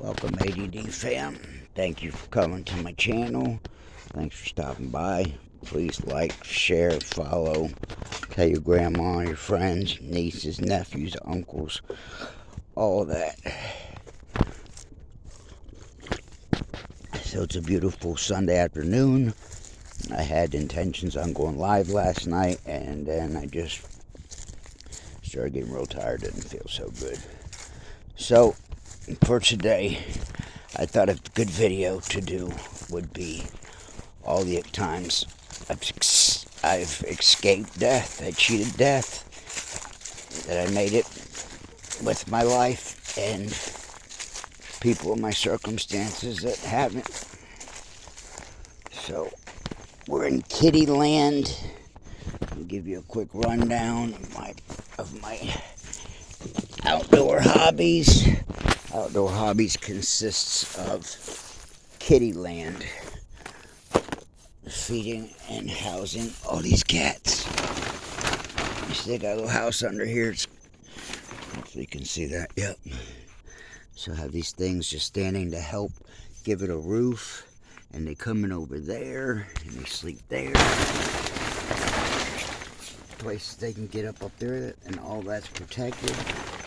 Welcome, ADD fam. Thank you for coming to my channel. Thanks for stopping by. Please like, share, follow. Tell your grandma, your friends, nieces, nephews, uncles, all that. So it's a beautiful Sunday afternoon. I had intentions on going live last night, and then I just started getting real tired. Didn't feel so good. So for today, I thought a good video to do would be all the times I've escaped death, I cheated death, that I made it with my life, and people in my circumstances that haven't. So we're in Kitty Land. I'll give you a quick rundown of my outdoor hobbies. Outdoor hobbies consists of Kitty Land, feeding and housing all these cats. You see, they got a little house under here. Hopefully you can see that. Yep. So I have these things just standing to help give it a roof, and they come in over there and they sleep there. Places they can get up there, and all that's protected.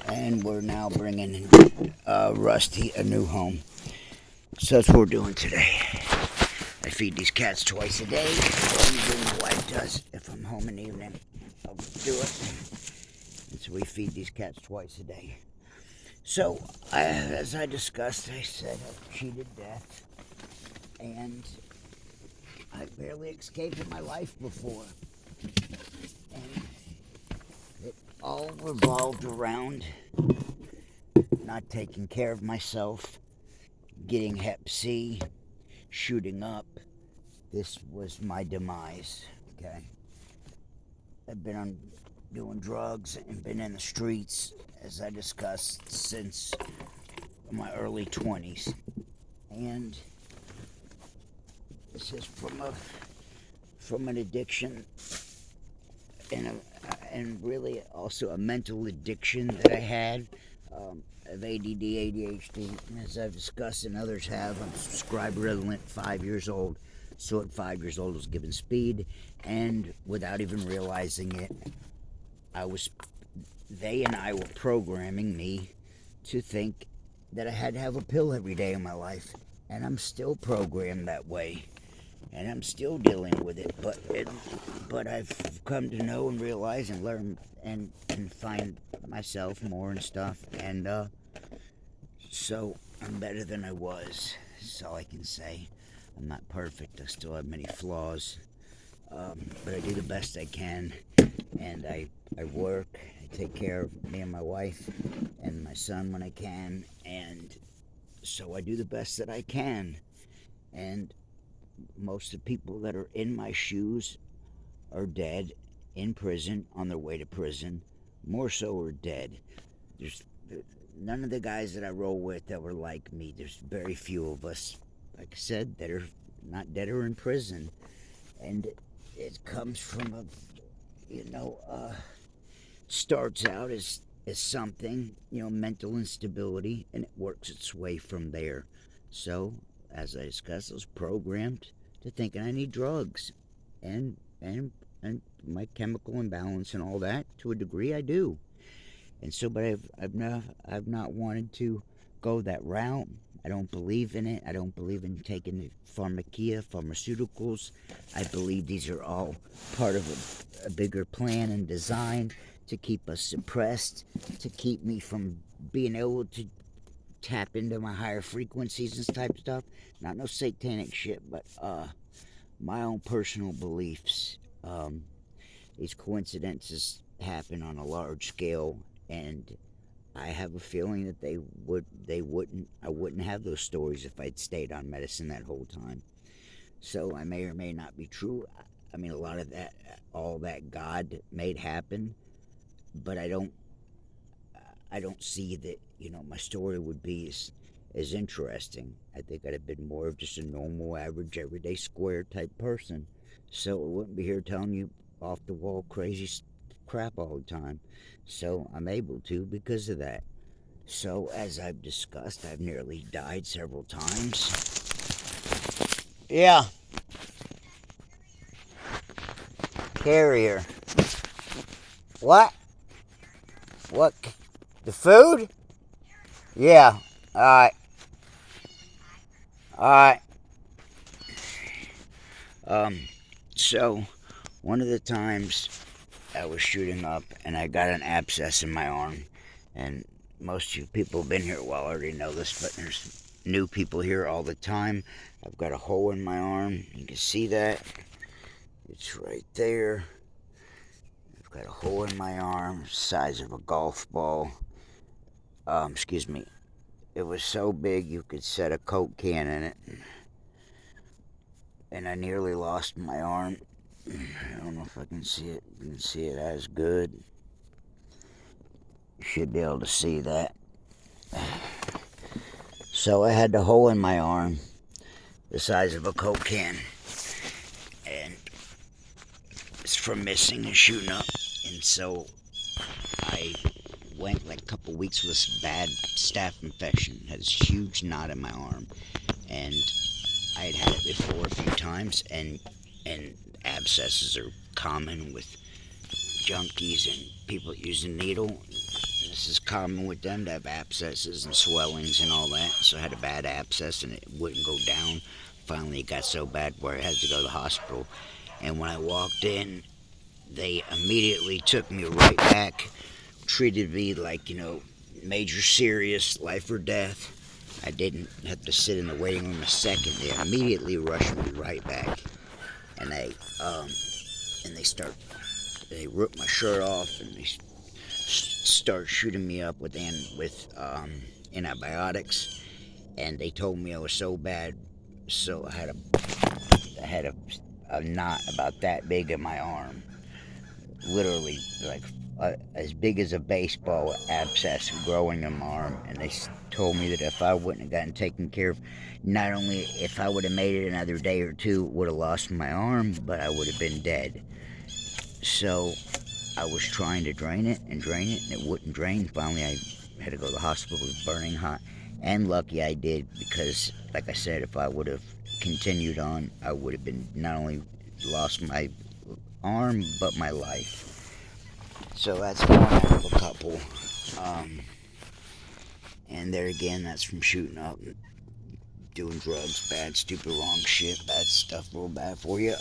And we're now bringing Rusty a new home. So that's what we're doing today. I feed these cats twice a day. My wife does. If I'm home in the evening, I'll do it. And so we feed these cats twice a day. So, as I discussed, I said I've cheated death. And I barely escaped in my life before. And it all revolved around not taking care of myself, getting Hep C, shooting up. This was my demise, okay? I've been doing drugs and been in the streets, as I discussed, since my early 20s. And this is from an addiction, and really also a mental addiction that I had, of ADD, ADHD. And as I've discussed and others have, I'm prescribed Ritalin at 5 years old. So at 5 years old I was given speed, and without even realizing it, they and I were programming me to think that I had to have a pill every day of my life. And I'm still programmed that way. And I'm still dealing with it, but I've come to know and realize and learn and find myself more and stuff, and so I'm better than I was. That's all I can say. I'm not perfect. I still have many flaws, but I do the best I can, and I work. I take care of me and my wife and my son when I can, and so I do the best that I can, and most of the people that are in my shoes are dead, in prison, on their way to prison. More so are dead. There's none of the guys that I roll with that were like me. There's very few of us, like I said, that are not dead or in prison. And it comes from starts out as something, mental instability, and it works its way from there. So, as I discussed, I was programmed to thinking I need drugs, and and my chemical imbalance and all that. To a degree, I do. And so, but I've not wanted to go that route. I don't believe in it. I don't believe in taking the pharmaceuticals. I believe these are all part of a bigger plan and design to keep us suppressed, to keep me from being able to tap into my higher frequencies and type stuff. Not no satanic shit, but my own personal beliefs. These coincidences happen on a large scale, and I have a feeling that I wouldn't have those stories if I'd stayed on medicine that whole time. So I may or may not be true. I mean, a lot of that, all that God made happen, but I don't see that, my story would be as interesting. I think I'd have been more of just a normal, average, everyday, square type person. So I wouldn't be here telling you off the wall crazy crap all the time. So I'm able to because of that. So, as I've discussed, I've nearly died several times. Yeah, carrier. What? What? The food? Yeah. Alright. Alright. So, one of the times I was shooting up and I got an abscess in my arm. And most of you people have been here a while already know this, but there's new people here all the time. I've got a hole in my arm. You can see that. It's right there. I've got a hole in my arm, size of a golf ball. Excuse me. It was so big you could set a Coke can in it. And I nearly lost my arm. I don't know if I can see it. You can see it as good. You should be able to see that. So I had the hole in my arm, the size of a Coke can. And it's from missing and shooting up. And so I went like a couple weeks with this bad staph infection. Had this huge knot in my arm. And I had it before a few times, and abscesses are common with junkies and people using needle. This is common with them to have abscesses and swellings and all that. So I had a bad abscess and it wouldn't go down. Finally, it got so bad where I had to go to the hospital. And when I walked in, they immediately took me right back, treated me like, major serious, life or death. I didn't have to sit in the waiting room a second. They immediately rushed me right back, and they rip my shirt off, and they start shooting me up with antibiotics, and they told me I was so bad, so I had a knot about that big in my arm, literally like as big as a baseball abscess growing in my arm. And they told me that if I wouldn't have gotten taken care of, not only if I would have made it another day or two, would have lost my arm, but I would have been dead. So I was trying to drain it, and it wouldn't drain. Finally, I had to go to the hospital. It was burning hot, and lucky I did, because like I said, if I would have continued on, I would have been not only lost my arm, but my life. So that's one out of a couple. And there again, that's from shooting up, doing drugs, bad, stupid, wrong shit, bad stuff, real bad for you.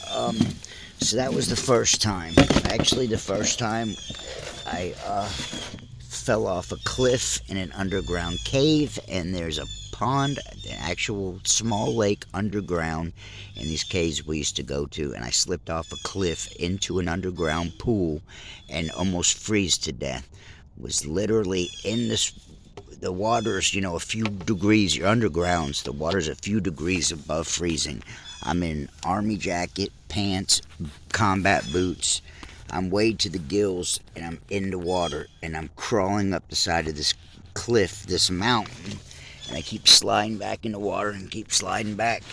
So that was the first time. Actually, the first time I fell off a cliff in an underground cave, and there's a pond, an actual small lake underground in these caves we used to go to, and I slipped off a cliff into an underground pool and almost freeze to death. Was literally in the water's, a few degrees. You're underground, so the water's a few degrees above freezing. I'm in army jacket, pants, combat boots. I'm weighed to the gills, and I'm in the water, and I'm crawling up the side of this cliff, this mountain, and I keep sliding back in the water and keep sliding back.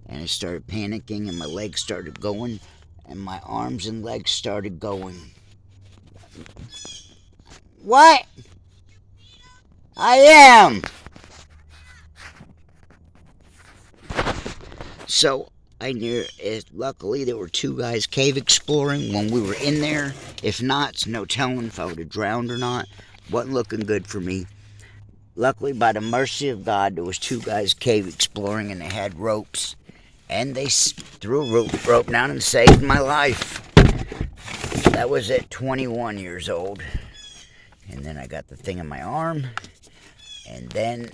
And I started panicking, and my legs started going, and my arms and legs started going. What? I am! So luckily there were two guys cave exploring when we were in there. If not, it's no telling if I would have drowned or not. Wasn't looking good for me. Luckily, by the mercy of God, there was two guys cave exploring, and they had ropes, and they threw a rope down and saved my life. That was at 21 years old. And then I got the thing in my arm, and then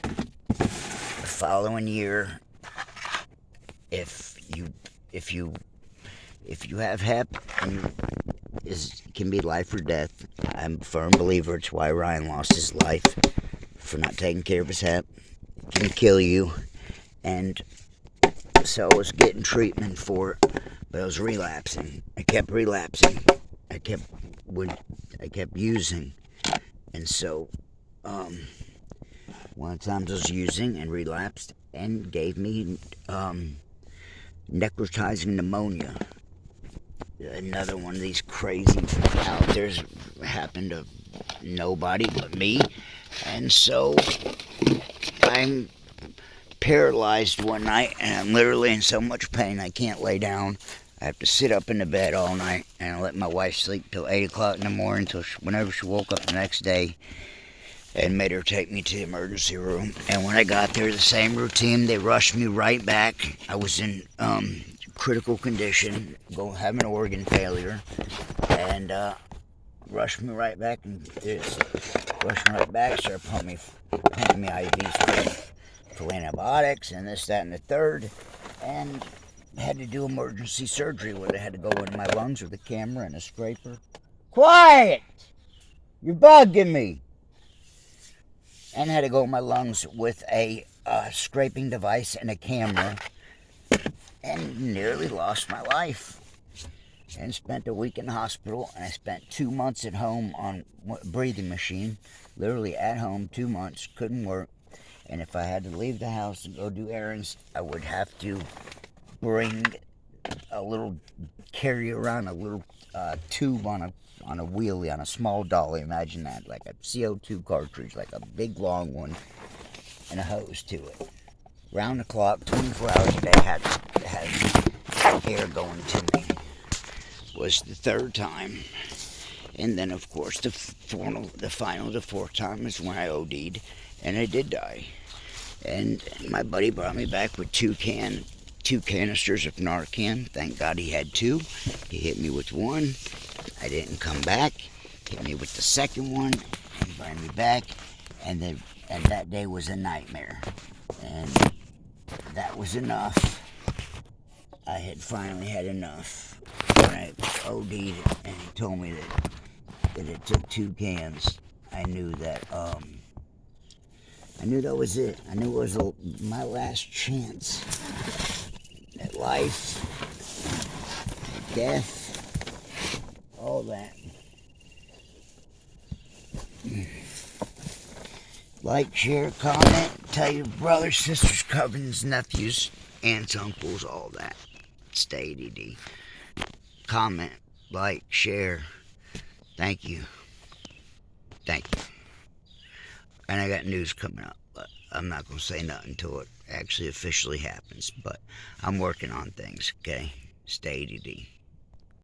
the following year, if you have hep, it can be life or death. I'm a firm believer. It's why Ryan lost his life, for not taking care of his hep. It can kill you. And so I was getting treatment for it, but I was relapsing. I kept relapsing. I kept using. And so one of the times I was using and relapsed, and gave me necrotizing pneumonia. Another one of these crazy out there's happened to nobody but me. And so I'm paralyzed one night, and I'm literally in so much pain I can't lay down. I have to sit up in the bed all night, and I let my wife sleep till 8 o'clock in the morning, till whenever she woke up the next day, and made her take me to the emergency room. And when I got there, the same routine. They rushed me right back. I was in critical condition, having an organ failure, and rushed me right back and rushed me right back. Started pumping me IVs for antibiotics and this, that, and the third, and had to do emergency surgery where they had to go in my lungs with a camera and a scraper. Quiet! You're bugging me. And had to go in my lungs with a scraping device and a camera, and nearly lost my life. And spent a week in the hospital, and I spent 2 months at home on a breathing machine, literally at home, 2 months, couldn't work. And if I had to leave the house and go do errands, I would have to carry around a little tube on a wheelie, on a small dolly. Imagine that, like a CO2 cartridge, like a big long one, and a hose to it. Round the clock, 24 hours a day, had air going to me. Was the third time. And then, of course, the fourth time is when I OD'd, and I did die. And my buddy brought me back with two canisters of Narcan. Thank God he had two. He hit me with one. I didn't come back. Hit me with the second one and brought me back. And that day was a nightmare. And that was enough. I had finally had enough. When I OD'd and he told me that it took 2 cans, I knew that was it. I knew it was my last chance at life, at death, all that. Like, share, comment, tell your brothers, sisters, cousins, nephews, aunts, uncles, all that. Stay ADD. Comment, like, share. Thank you. Thank you. And I got news coming up, but I'm not going to say nothing until it actually officially happens. But I'm working on things, okay? Stay ADD.